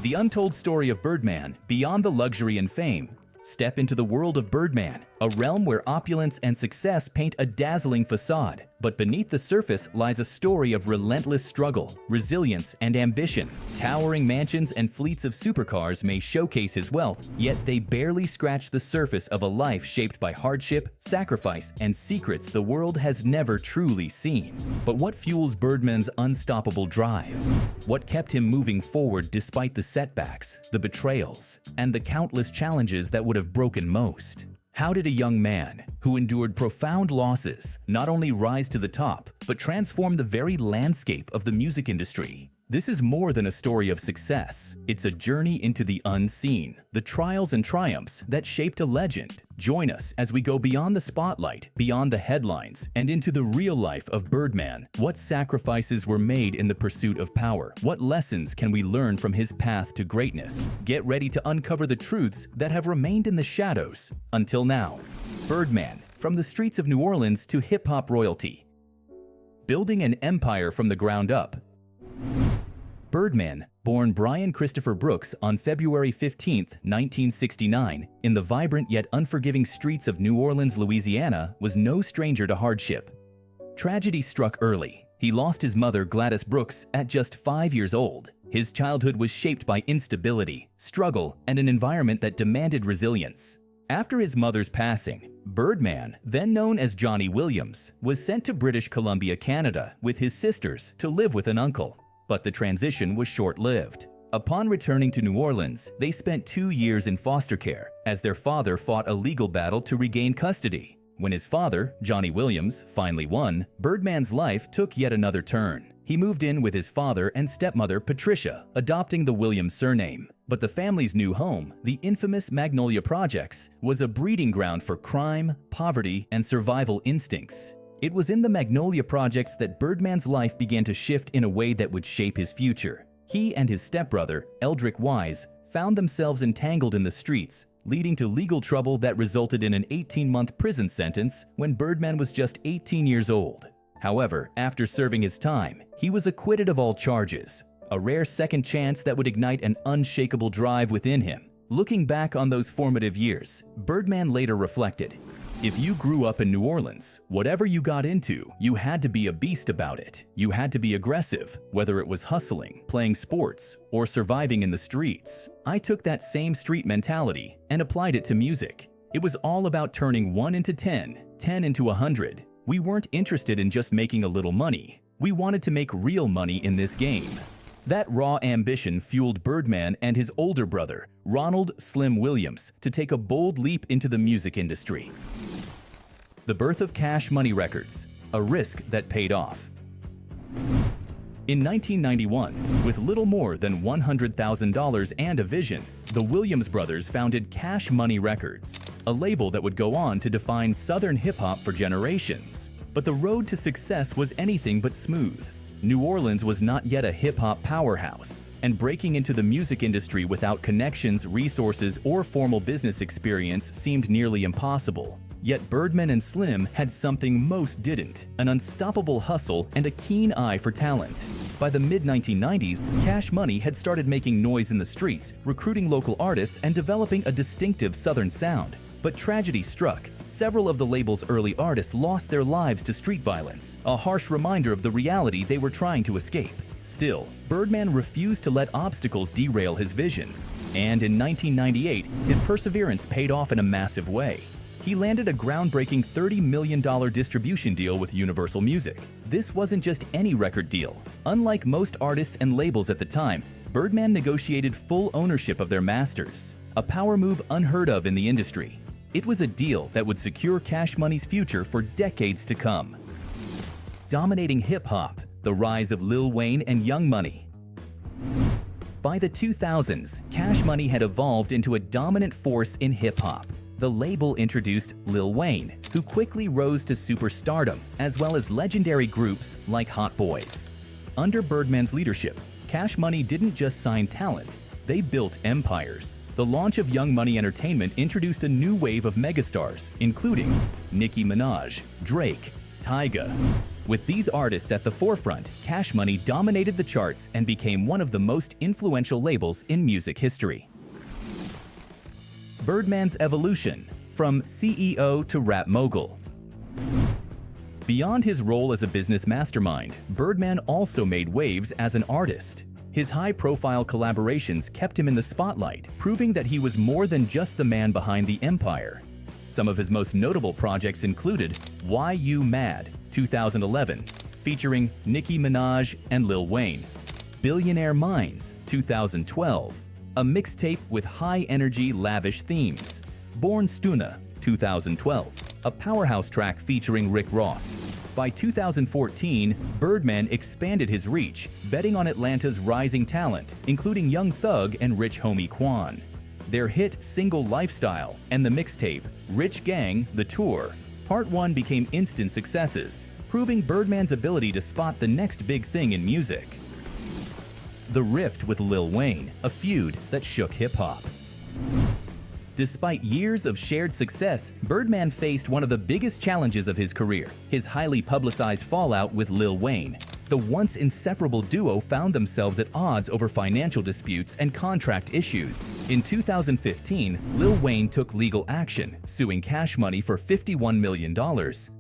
The untold story of Birdman, beyond the luxury and fame. Step into the world of Birdman, a realm where opulence and success paint a dazzling facade. But beneath the surface lies a story of relentless struggle, resilience, and ambition. Towering mansions and fleets of supercars may showcase his wealth, yet they barely scratch the surface of a life shaped by hardship, sacrifice, and secrets the world has never truly seen. But what fuels Birdman's unstoppable drive? What kept him moving forward despite the setbacks, the betrayals, and the countless challenges that would have broken most? How did a young man who endured profound losses not only rise to the top, but transform the very landscape of the music industry? This is more than a story of success. It's a journey into the unseen, the trials and triumphs that shaped a legend. Join us as we go beyond the spotlight, beyond the headlines, and into the real life of Birdman. What sacrifices were made in the pursuit of power? What lessons can we learn from his path to greatness? Get ready to uncover the truths that have remained in the shadows until now. Birdman, from the streets of New Orleans to hip-hop royalty. Building an empire from the ground up. Birdman, born Brian Christopher Brooks on February 15, 1969, in the vibrant yet unforgiving streets of New Orleans, Louisiana, was no stranger to hardship. Tragedy struck early. He lost his mother, Gladys Brooks, at just 5 years old. His childhood was shaped by instability, struggle, and an environment that demanded resilience. After his mother's passing, Birdman, then known as Johnny Williams, was sent to British Columbia, Canada, with his sisters to live with an uncle. But the transition was short-lived. Upon returning to New Orleans, they spent 2 years in foster care as their father fought a legal battle to regain custody. When his father, Johnny Williams, finally won, Birdman's life took yet another turn. He moved in with his father and stepmother, Patricia, adopting the Williams surname. But the family's new home, the infamous Magnolia Projects, was a breeding ground for crime, poverty, and survival instincts. It was in the Magnolia Projects that Birdman's life began to shift in a way that would shape his future. He and his stepbrother, Eldrick Wise, found themselves entangled in the streets, leading to legal trouble that resulted in an 18-month prison sentence when Birdman was just 18 years old. However, after serving his time, he was acquitted of all charges, a rare second chance that would ignite an unshakable drive within him. Looking back on those formative years, Birdman later reflected, "If you grew up in New Orleans, whatever you got into, you had to be a beast about it. You had to be aggressive, whether it was hustling, playing sports, or surviving in the streets." I took that same street mentality and applied it to music. It was all about turning 1 into 10, 10 into 100. We weren't interested in just making a little money. We wanted to make real money in this game. That raw ambition fueled Birdman and his older brother, Ronald "Slim" Williams, to take a bold leap into the music industry. The birth of Cash Money Records, a risk that paid off. In 1991, with little more than $100,000 and a vision, the Williams brothers founded Cash Money Records, a label that would go on to define Southern hip-hop for generations. But the road to success was anything but smooth. New Orleans was not yet a hip-hop powerhouse, and breaking into the music industry without connections, resources, or formal business experience seemed nearly impossible. Yet Birdman and Slim had something most didn't: an unstoppable hustle and a keen eye for talent. By the mid-1990s, Cash Money had started making noise in the streets, recruiting local artists and developing a distinctive Southern sound. But tragedy struck. Several of the label's early artists lost their lives to street violence, a harsh reminder of the reality they were trying to escape. Still, Birdman refused to let obstacles derail his vision. And in 1998, his perseverance paid off in a massive way. He landed a groundbreaking $30 million distribution deal with Universal Music. This wasn't just any record deal. Unlike most artists and labels at the time, Birdman negotiated full ownership of their masters, a power move unheard of in the industry. It was a deal that would secure Cash Money's future for decades to come. Dominating hip-hop, the rise of Lil Wayne and Young Money. By the 2000s, Cash Money had evolved into a dominant force in hip-hop. The label introduced Lil Wayne, who quickly rose to superstardom, as well as legendary groups like Hot Boys. Under Birdman's leadership, Cash Money didn't just sign talent, they built empires. The launch of Young Money Entertainment introduced a new wave of megastars, including Nicki Minaj, Drake, Tyga. With these artists at the forefront, Cash Money dominated the charts and became one of the most influential labels in music history. Birdman's evolution, from CEO to rap mogul. Beyond his role as a business mastermind, Birdman also made waves as an artist. His high-profile collaborations kept him in the spotlight, proving that he was more than just the man behind the empire. Some of his most notable projects included Why You Mad, 2011, featuring Nicki Minaj and Lil Wayne; Billionaire Minds, 2012, a mixtape with high-energy, lavish themes; Born Stuna, 2012, a powerhouse track featuring Rick Ross. By 2014, Birdman expanded his reach, betting on Atlanta's rising talent, including Young Thug and Rich Homie Quan. Their hit single Lifestyle and the mixtape Rich Gang: The Tour Part 1 became instant successes, proving Birdman's ability to spot the next big thing in music. The rift with Lil Wayne, a feud that shook hip-hop. Despite years of shared success, Birdman faced one of the biggest challenges of his career, his highly publicized fallout with Lil Wayne. The once inseparable duo found themselves at odds over financial disputes and contract issues. In 2015, Lil Wayne took legal action, suing Cash Money for $51 million,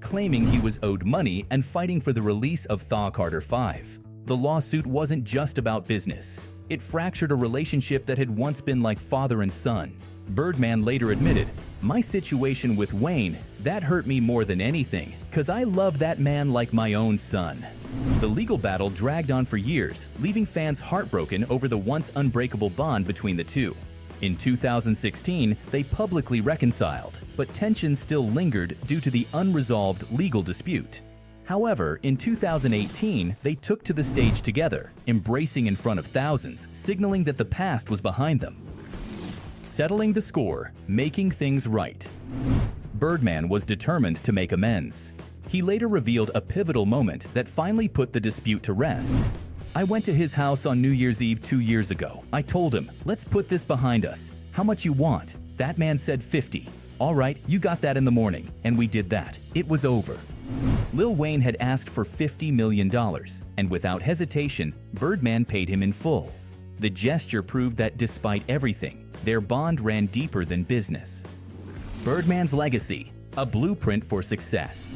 claiming he was owed money and fighting for the release of Thaw Carter 5. The lawsuit wasn't just about business. It fractured a relationship that had once been like father and son. Birdman later admitted, "My situation with Wayne, that hurt me more than anything, 'cause I love that man like my own son." The legal battle dragged on for years, leaving fans heartbroken over the once unbreakable bond between the two. In 2016, they publicly reconciled, but tension still lingered due to the unresolved legal dispute. However, in 2018, they took to the stage together, embracing in front of thousands, signaling that the past was behind them. Settling the score, making things right. Birdman was determined to make amends. He later revealed a pivotal moment that finally put the dispute to rest. "I went to his house on New Year's Eve 2 years ago. I told him, let's put this behind us. How much you want? That man said 50. All right, you got that in the morning, and we did that. It was over." Lil Wayne had asked for $50 million, and without hesitation, Birdman paid him in full. The gesture proved that despite everything, their bond ran deeper than business. Birdman's legacy, a blueprint for success.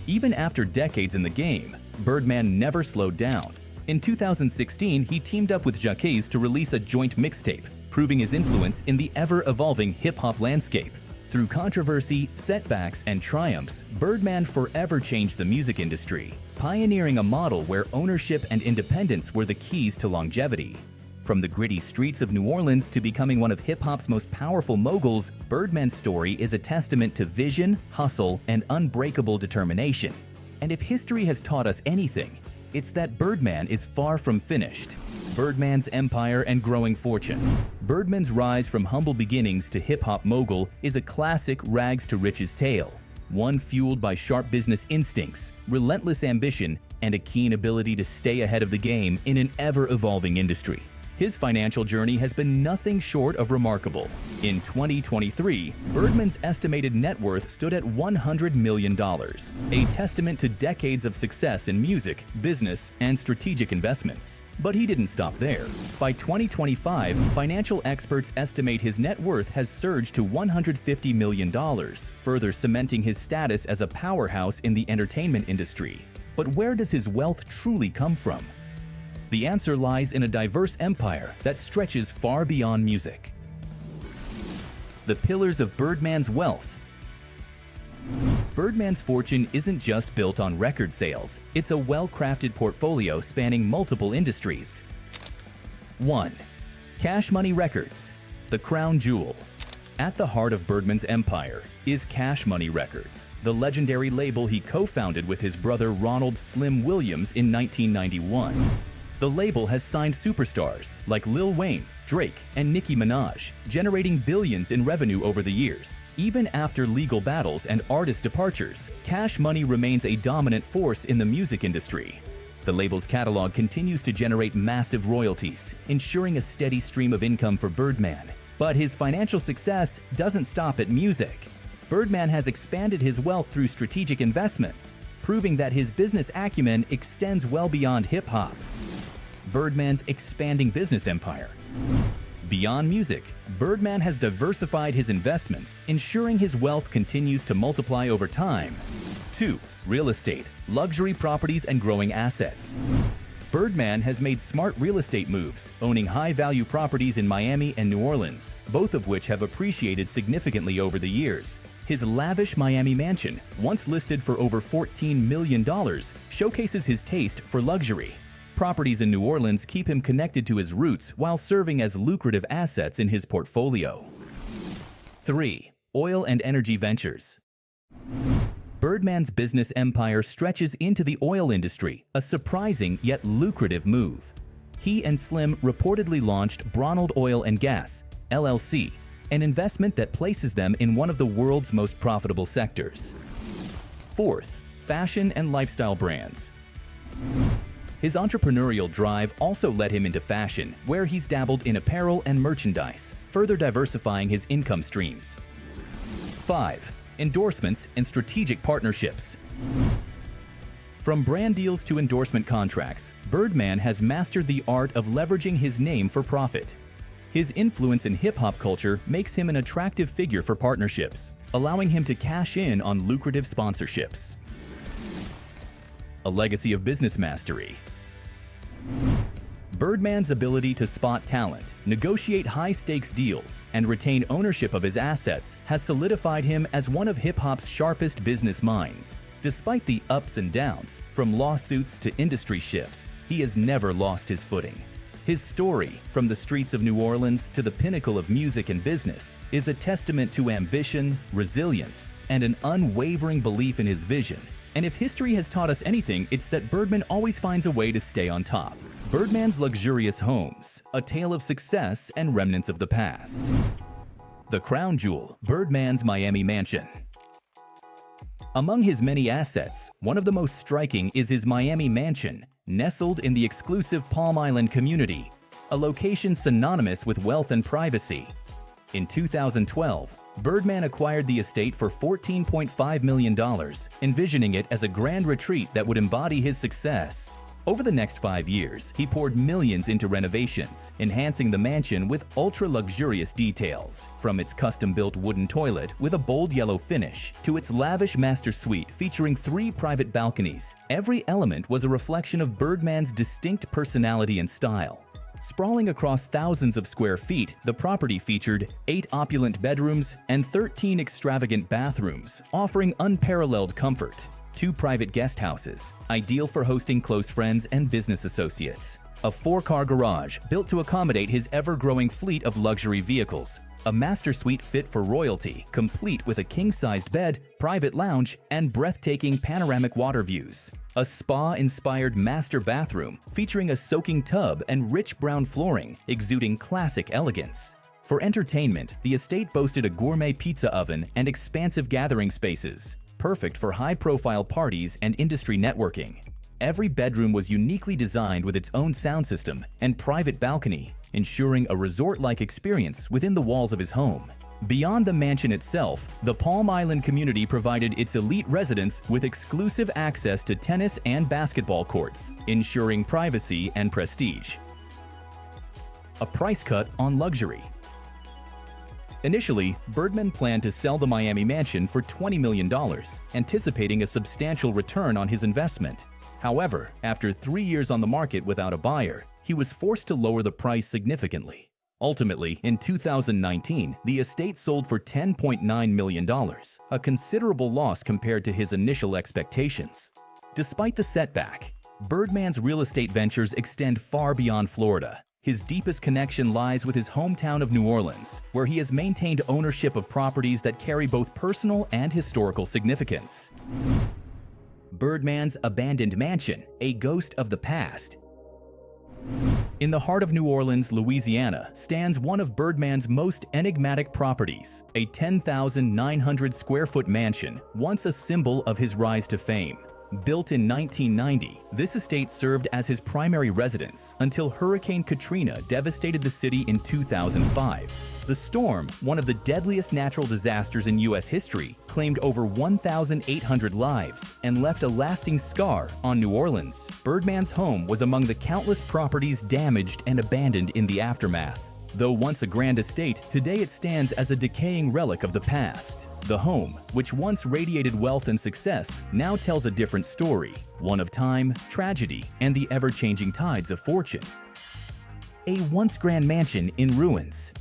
Even after decades in the game, Birdman never slowed down. In 2016, he teamed up with Jacquees to release a joint mixtape, proving his influence in the ever-evolving hip-hop landscape. Through controversy, setbacks, and triumphs, Birdman forever changed the music industry, pioneering a model where ownership and independence were the keys to longevity. From the gritty streets of New Orleans to becoming one of hip-hop's most powerful moguls, Birdman's story is a testament to vision, hustle, and unbreakable determination. And if history has taught us anything, it's that Birdman is far from finished. Birdman's empire and growing fortune. Birdman's rise from humble beginnings to hip-hop mogul is a classic rags-to-riches tale, one fueled by sharp business instincts, relentless ambition, and a keen ability to stay ahead of the game in an ever-evolving industry. His financial journey has been nothing short of remarkable. In 2023, Birdman's estimated net worth stood at $100 million, a testament to decades of success in music, business, and strategic investments. But he didn't stop there. By 2025, financial experts estimate his net worth has surged to $150 million, further cementing his status as a powerhouse in the entertainment industry. But where does his wealth truly come from? The answer lies in a diverse empire that stretches far beyond music. The pillars of Birdman's wealth. Birdman's fortune isn't just built on record sales, it's a well-crafted portfolio spanning multiple industries. 1. Cash Money Records, the crown jewel. At the heart of Birdman's empire is Cash Money Records, the legendary label he co-founded with his brother Ronald "Slim" Williams in 1991. The label has signed superstars like Lil Wayne, Drake, and Nicki Minaj, generating billions in revenue over the years. Even after legal battles and artist departures, Cash Money remains a dominant force in the music industry. The label's catalog continues to generate massive royalties, ensuring a steady stream of income for Birdman. But his financial success doesn't stop at music. Birdman has expanded his wealth through strategic investments. proving that his business acumen extends well beyond hip-hop. Birdman's expanding business empire. Beyond music, Birdman has diversified his investments, ensuring his wealth continues to multiply over time. 2. Real estate, luxury properties, and growing assets. Birdman has made smart real estate moves, owning high-value properties in Miami and New Orleans, both of which have appreciated significantly over the years. His lavish Miami mansion, once listed for over $14 million, showcases his taste for luxury. Properties in New Orleans keep him connected to his roots while serving as lucrative assets in his portfolio. 3. Oil and energy ventures. Birdman's business empire stretches into the oil industry, a surprising yet lucrative move. He and Slim reportedly launched Bronald Oil and Gas, LLC, an investment that places them in one of the world's most profitable sectors. 4th, fashion and lifestyle brands. His entrepreneurial drive also led him into fashion, where he's dabbled in apparel and merchandise, further diversifying his income streams. 5. Endorsements and strategic partnerships. From brand deals to endorsement contracts, Birdman has mastered the art of leveraging his name for profit. His influence in hip-hop culture makes him an attractive figure for partnerships, allowing him to cash in on lucrative sponsorships. A legacy of business mastery. Birdman's ability to spot talent, negotiate high-stakes deals, and retain ownership of his assets has solidified him as one of hip-hop's sharpest business minds. Despite the ups and downs, from lawsuits to industry shifts, he has never lost his footing. His story, from the streets of New Orleans to the pinnacle of music and business, is a testament to ambition, resilience, and an unwavering belief in his vision. And if history has taught us anything, it's that Birdman always finds a way to stay on top. Birdman's luxurious homes, a tale of success and remnants of the past. The crown jewel, Birdman's Miami mansion. Among his many assets, one of the most striking is his Miami mansion, nestled in the exclusive Palm Island community, a location synonymous with wealth and privacy. In 2012, Birdman acquired the estate for $14.5 million, envisioning it as a grand retreat that would embody his success. Over the next 5 years, he poured millions into renovations, enhancing the mansion with ultra-luxurious details, from its custom-built wooden toilet with a bold yellow finish to its lavish master suite featuring 3 private balconies. Every element was a reflection of Birdman's distinct personality and style. Sprawling across thousands of square feet, the property featured 8 opulent bedrooms and 13 extravagant bathrooms, offering unparalleled comfort. 2 private guest houses, ideal for hosting close friends and business associates. A 4-car garage built to accommodate his ever-growing fleet of luxury vehicles. A master suite fit for royalty, complete with a king-sized bed, private lounge, and breathtaking panoramic water views. A spa-inspired master bathroom featuring a soaking tub and rich brown flooring, exuding classic elegance. For entertainment, the estate boasted a gourmet pizza oven and expansive gathering spaces, perfect for high-profile parties and industry networking. Every bedroom was uniquely designed with its own sound system and private balcony, ensuring a resort-like experience within the walls of his home. Beyond the mansion itself, the Palm Island community provided its elite residents with exclusive access to tennis and basketball courts, ensuring privacy and prestige. A price cut on luxury. Initially, Birdman planned to sell the Miami mansion for $20 million, anticipating a substantial return on his investment. However, after 3 years on the market without a buyer, he was forced to lower the price significantly. Ultimately, in 2019, the estate sold for $10.9 million, a considerable loss compared to his initial expectations. Despite the setback, Birdman's real estate ventures extend far beyond Florida. His deepest connection lies with his hometown of New Orleans, where he has maintained ownership of properties that carry both personal and historical significance. Birdman's abandoned mansion, a ghost of the past. In the heart of New Orleans, Louisiana, stands one of Birdman's most enigmatic properties, a 10,900 square foot mansion, once a symbol of his rise to fame. Built in 1990, this estate served as his primary residence until Hurricane Katrina devastated the city in 2005. The storm, one of the deadliest natural disasters in U.S. history, claimed over 1,800 lives and left a lasting scar on New Orleans. Birdman's home was among the countless properties damaged and abandoned in the aftermath. Though once a grand estate, today it stands as a decaying relic of the past. The home, which once radiated wealth and success, now tells a different story, one of time, tragedy, and the ever-changing tides of fortune. A once grand mansion in ruins.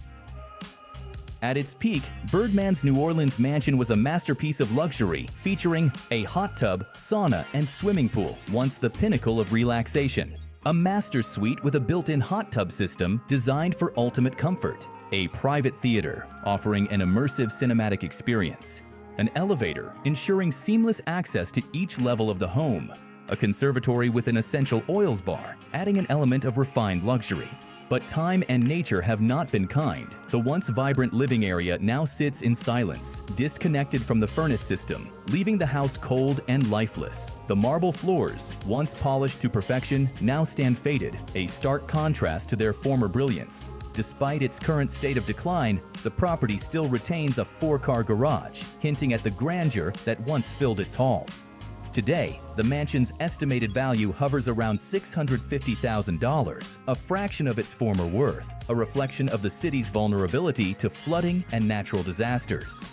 At its peak, Birdman's New Orleans mansion was a masterpiece of luxury, featuring a hot tub, sauna, and swimming pool, once the pinnacle of relaxation. A master suite with a built-in hot tub system designed for ultimate comfort. A private theater offering an immersive cinematic experience. An elevator ensuring seamless access to each level of the home. A conservatory with an essential oils bar, adding an element of refined luxury. But time and nature have not been kind. The once vibrant living area now sits in silence, disconnected from the furnace system, leaving the house cold and lifeless. The marble floors, once polished to perfection, now stand faded, a stark contrast to their former brilliance. Despite its current state of decline, the property still retains a 4-car garage, hinting at the grandeur that once filled its halls. Today, the mansion's estimated value hovers around $650,000, a fraction of its former worth, a reflection of the city's vulnerability to flooding and natural disasters.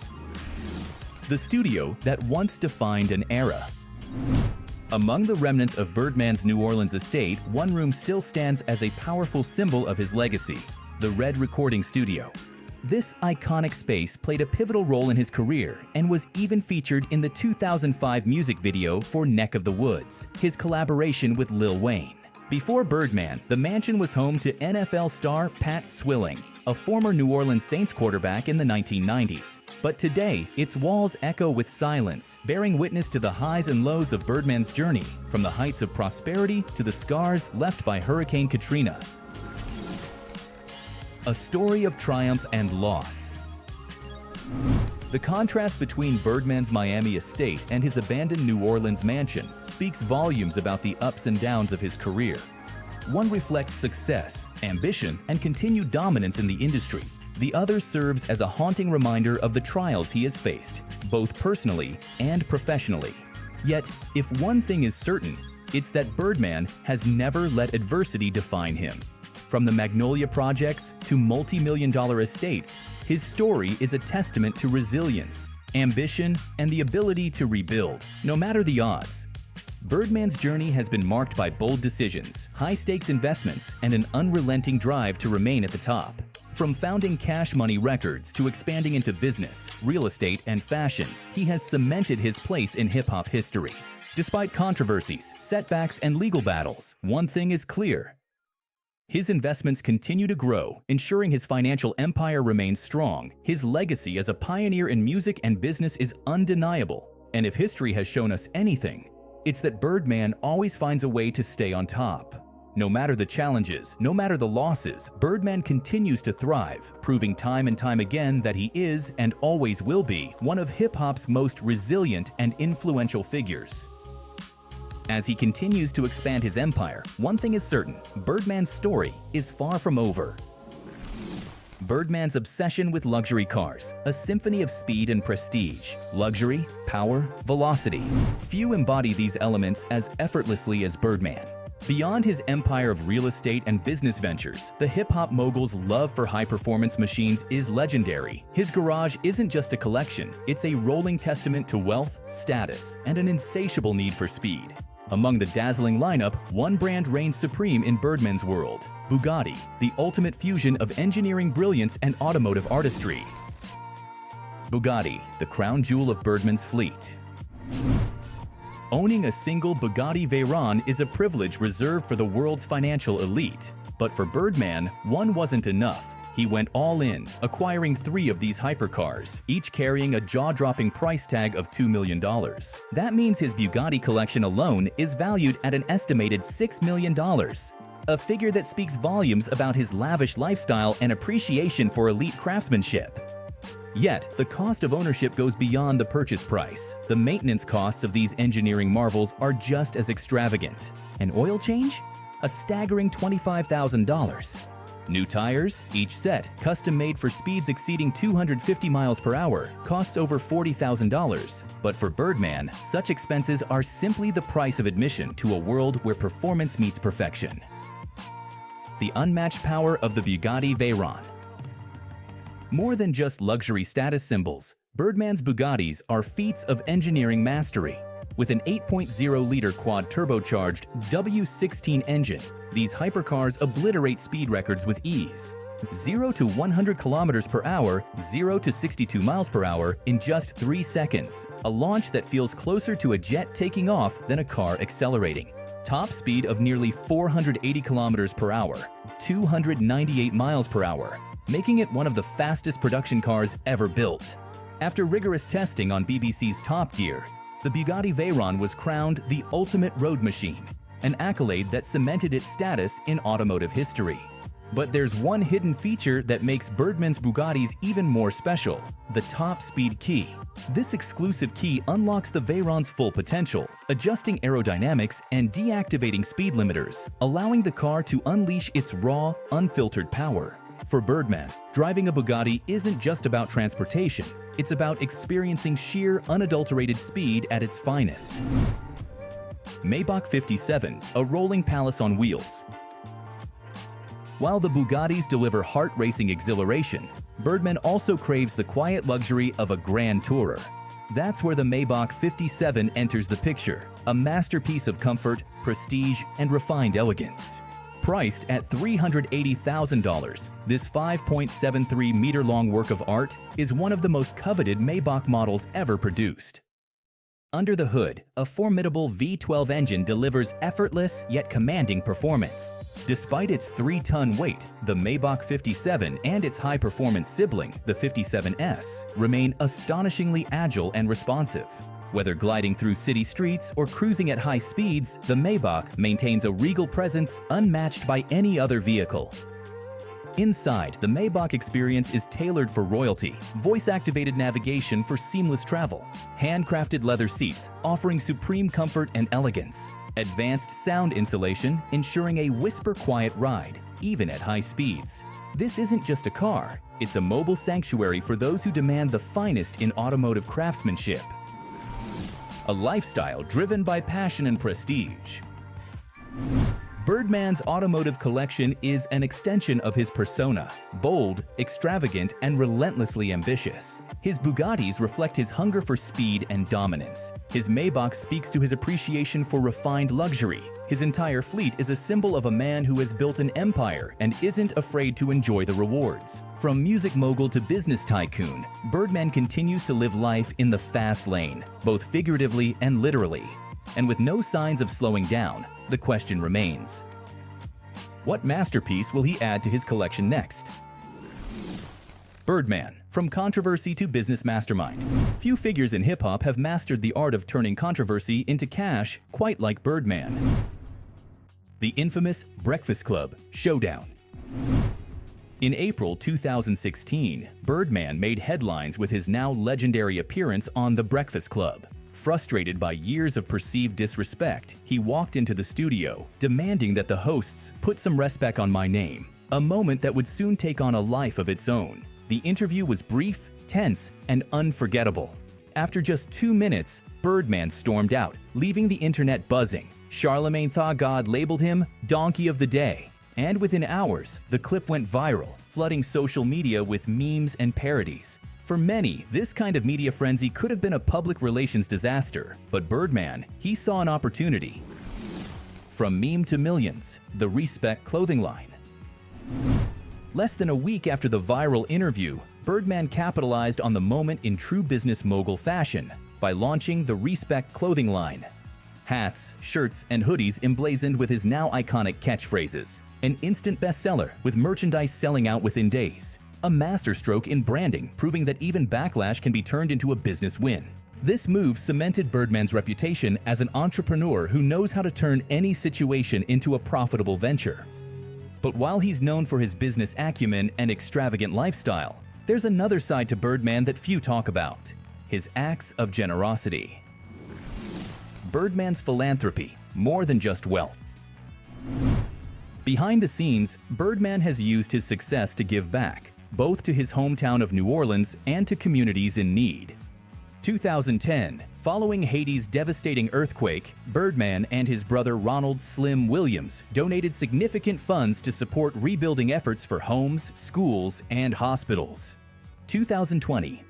The studio that once defined an era. Among the remnants of Birdman's New Orleans estate, one room still stands as a powerful symbol of his legacy: the Red Recording Studio. This iconic space played a pivotal role in his career and was even featured in the 2005 music video for Neck of the Woods, his collaboration with Lil Wayne. Before Birdman, the mansion was home to NFL star Pat Swilling, a former New Orleans Saints quarterback in the 1990s. But today, its walls echo with silence, bearing witness to the highs and lows of Birdman's journey, from the heights of prosperity to the scars left by Hurricane Katrina. A story of triumph and loss. The contrast between Birdman's Miami estate and his abandoned New Orleans mansion speaks volumes about the ups and downs of his career. One reflects success, ambition, and continued dominance in the industry. The other serves as a haunting reminder of the trials he has faced, both personally and professionally. Yet, if one thing is certain, it's that Birdman has never let adversity define him. From the Magnolia projects to multi-million-dollar estates, his story is a testament to resilience, ambition, and the ability to rebuild, no matter the odds. Birdman's journey has been marked by bold decisions, high-stakes investments, and an unrelenting drive to remain at the top. From founding Cash Money Records to expanding into business, real estate, and fashion, he has cemented his place in hip-hop history. Despite controversies, setbacks, and legal battles, one thing is clear: his investments continue to grow, ensuring his financial empire remains strong. His legacy as a pioneer in music and business is undeniable. And if history has shown us anything, it's that Birdman always finds a way to stay on top. No matter the challenges, no matter the losses, Birdman continues to thrive, proving time and time again that he is, and always will be, one of hip-hop's most resilient and influential figures. As he continues to expand his empire, one thing is certain: Birdman's story is far from over. Birdman's obsession with luxury cars, a symphony of speed and prestige, luxury, power, velocity. Few embody these elements as effortlessly as Birdman. Beyond his empire of real estate and business ventures, the hip-hop mogul's love for high-performance machines is legendary. His garage isn't just a collection, it's a rolling testament to wealth, status, and an insatiable need for speed. Among the dazzling lineup, one brand reigns supreme in Birdman's world: Bugatti, the ultimate fusion of engineering brilliance and automotive artistry. Bugatti, the crown jewel of Birdman's fleet. Owning a single Bugatti Veyron is a privilege reserved for the world's financial elite. But for Birdman, one wasn't enough. He went all in, acquiring 3 of these hypercars, each carrying a jaw-dropping price tag of $2 million. That means his Bugatti collection alone is valued at an estimated $6 million, a figure that speaks volumes about his lavish lifestyle and appreciation for elite craftsmanship. Yet, the cost of ownership goes beyond the purchase price. The maintenance costs of these engineering marvels are just as extravagant. An oil change? A staggering $25,000. New tires, each set, custom-made for speeds exceeding 250 miles per hour, costs over $40,000. But for Birdman, such expenses are simply the price of admission to a world where performance meets perfection. The unmatched power of the Bugatti Veyron. More than just luxury status symbols, Birdman's Bugattis are feats of engineering mastery. With an 8.0-liter quad-turbocharged W16 engine, these hypercars obliterate speed records with ease. 0 to 100 kilometers per hour, 0 to 62 miles per hour in just 3 seconds. A launch that feels closer to a jet taking off than a car accelerating. Top speed of nearly 480 kilometers per hour, 298 miles per hour, making it one of the fastest production cars ever built. After rigorous testing on BBC's Top Gear, the Bugatti Veyron was crowned the ultimate road machine, an accolade that cemented its status in automotive history. But there's one hidden feature that makes Birdman's Bugattis even more special: the top speed key. This exclusive key unlocks the Veyron's full potential, adjusting aerodynamics and deactivating speed limiters, allowing the car to unleash its raw, unfiltered power. For Birdman, driving a Bugatti isn't just about transportation, it's about experiencing sheer, unadulterated speed at its finest. Maybach 57, a rolling palace on wheels. While the Bugattis deliver heart-racing exhilaration, Birdman also craves the quiet luxury of a grand tourer. That's where the Maybach 57 enters the picture, a masterpiece of comfort, prestige, and refined elegance. Priced at $380,000, this 5.73-meter-long work of art is one of the most coveted Maybach models ever produced. Under the hood, a formidable V12 engine delivers effortless yet commanding performance. Despite its 3-ton weight, the Maybach 57 and its high-performance sibling, the 57S, remain astonishingly agile and responsive. Whether gliding through city streets or cruising at high speeds, the Maybach maintains a regal presence unmatched by any other vehicle. Inside, the Maybach experience is tailored for royalty, voice-activated navigation for seamless travel, handcrafted leather seats offering supreme comfort and elegance, advanced sound insulation ensuring a whisper-quiet ride, even at high speeds. This isn't just a car, it's a mobile sanctuary for those who demand the finest in automotive craftsmanship. A lifestyle driven by passion and prestige. Birdman's automotive collection is an extension of his persona, bold, extravagant, and relentlessly ambitious. His Bugattis reflect his hunger for speed and dominance. His Maybach speaks to his appreciation for refined luxury. His entire fleet is a symbol of a man who has built an empire and isn't afraid to enjoy the rewards. From music mogul to business tycoon, Birdman continues to live life in the fast lane, both figuratively and literally. And with no signs of slowing down, the question remains: what masterpiece will he add to his collection next? Birdman, from controversy to business mastermind. Few figures in hip-hop have mastered the art of turning controversy into cash quite like Birdman. The infamous Breakfast Club showdown. In April 2016, Birdman made headlines with his now legendary appearance on The Breakfast Club. Frustrated by years of perceived disrespect, he walked into the studio, demanding that the hosts put some respect on my name, a moment that would soon take on a life of its own. The interview was brief, tense, and unforgettable. After just 2 minutes, Birdman stormed out, leaving the internet buzzing. Charlemagne Tha God labeled him Donkey of the Day. And within hours, the clip went viral, flooding social media with memes and parodies. For many, this kind of media frenzy could have been a public relations disaster, but Birdman, he saw an opportunity. From meme to millions, the Respect clothing line. Less than a week after the viral interview, Birdman capitalized on the moment in true business mogul fashion by launching the Respect clothing line. Hats, shirts, and hoodies emblazoned with his now iconic catchphrases. An instant bestseller with merchandise selling out within days. A masterstroke in branding, proving that even backlash can be turned into a business win. This move cemented Birdman's reputation as an entrepreneur who knows how to turn any situation into a profitable venture. But while he's known for his business acumen and extravagant lifestyle, There's another side to Birdman that few talk about: his acts of generosity. Birdman's philanthropy, more than just wealth. Behind the scenes, Birdman has used his success to give back, both to his hometown of New Orleans and to communities in need. 2010, following Haiti's devastating earthquake, Birdman and his brother Ronald "Slim" Williams donated significant funds to support rebuilding efforts for homes, schools, and hospitals. 2020,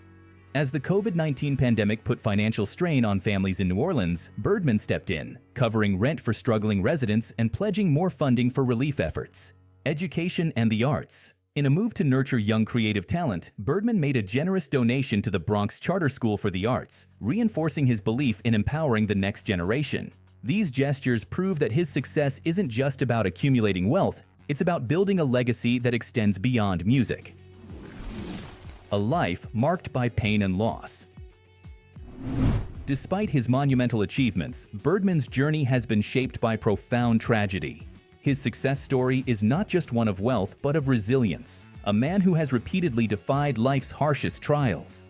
as the COVID-19 pandemic put financial strain on families in New Orleans, Birdman stepped in, covering rent for struggling residents and pledging more funding for relief efforts, education, and the arts. In a move to nurture young creative talent, Birdman made a generous donation to the Bronx Charter School for the Arts, reinforcing his belief in empowering the next generation. These gestures prove that his success isn't just about accumulating wealth, it's about building a legacy that extends beyond music. A life marked by pain and loss. Despite his monumental achievements, Birdman's journey has been shaped by profound tragedy. His success story is not just one of wealth, but of resilience, a man who has repeatedly defied life's harshest trials.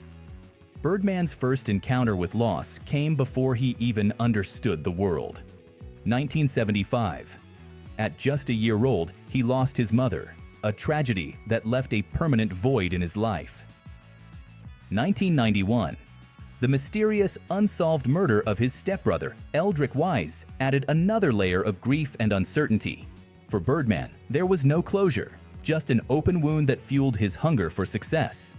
Birdman's first encounter with loss came before he even understood the world. 1975. At just a year old, he lost his mother, a tragedy that left a permanent void in his life. 1991. The mysterious, unsolved murder of his stepbrother, Eldrick Wise, added another layer of grief and uncertainty. For Birdman, there was no closure, just an open wound that fueled his hunger for success.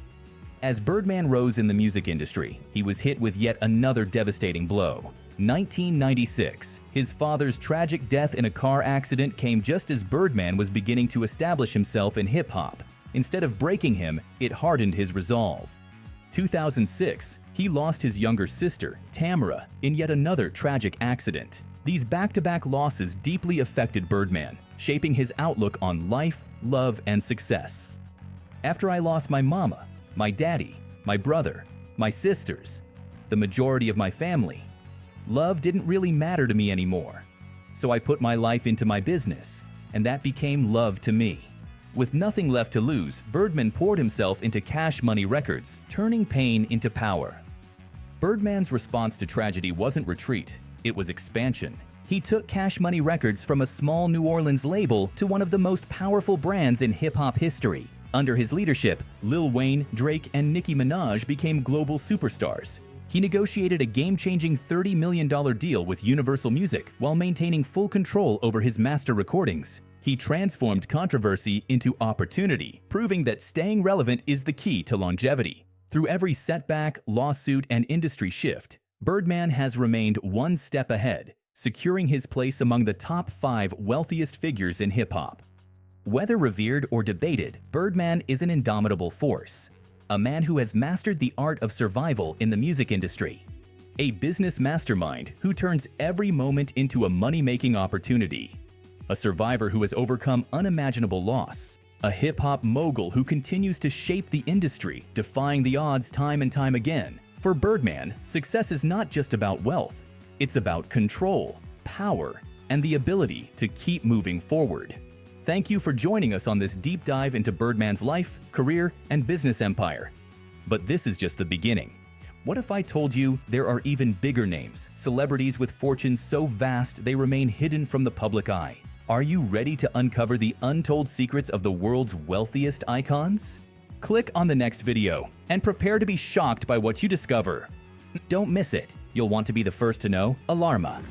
As Birdman rose in the music industry, he was hit with yet another devastating blow. 1996, his father's tragic death in a car accident came just as Birdman was beginning to establish himself in hip-hop. Instead of breaking him, it hardened his resolve. 2006, he lost his younger sister, Tamara, in yet another tragic accident. These back-to-back losses deeply affected Birdman, shaping his outlook on life, love, and success. After I lost my mama, my daddy, my brother, my sisters, the majority of my family, love didn't really matter to me anymore. So I put my life into my business, and that became love to me. With nothing left to lose, Birdman poured himself into Cash Money Records, turning pain into power. Birdman's response to tragedy wasn't retreat, it was expansion. He took Cash Money Records from a small New Orleans label to one of the most powerful brands in hip-hop history. Under his leadership, Lil Wayne, Drake, and Nicki Minaj became global superstars. He negotiated a game-changing $30 million deal with Universal Music while maintaining full control over his master recordings. He transformed controversy into opportunity, proving that staying relevant is the key to longevity. Through every setback, lawsuit, and industry shift, Birdman has remained one step ahead, securing his place among the top 5 wealthiest figures in hip-hop. Whether revered or debated, Birdman is an indomitable force, a man who has mastered the art of survival in the music industry, a business mastermind who turns every moment into a money-making opportunity, a survivor who has overcome unimaginable loss, a hip-hop mogul who continues to shape the industry, defying the odds time and time again. For Birdman, success is not just about wealth, it's about control, power, and the ability to keep moving forward. Thank you for joining us on this deep dive into Birdman's life, career, and business empire. But this is just the beginning. What if I told you there are even bigger names, celebrities with fortunes so vast they remain hidden from the public eye? Are you ready to uncover the untold secrets of the world's wealthiest icons? Click on the next video and prepare to be shocked by what you discover. Don't miss it. You'll want to be the first to know. Alarma.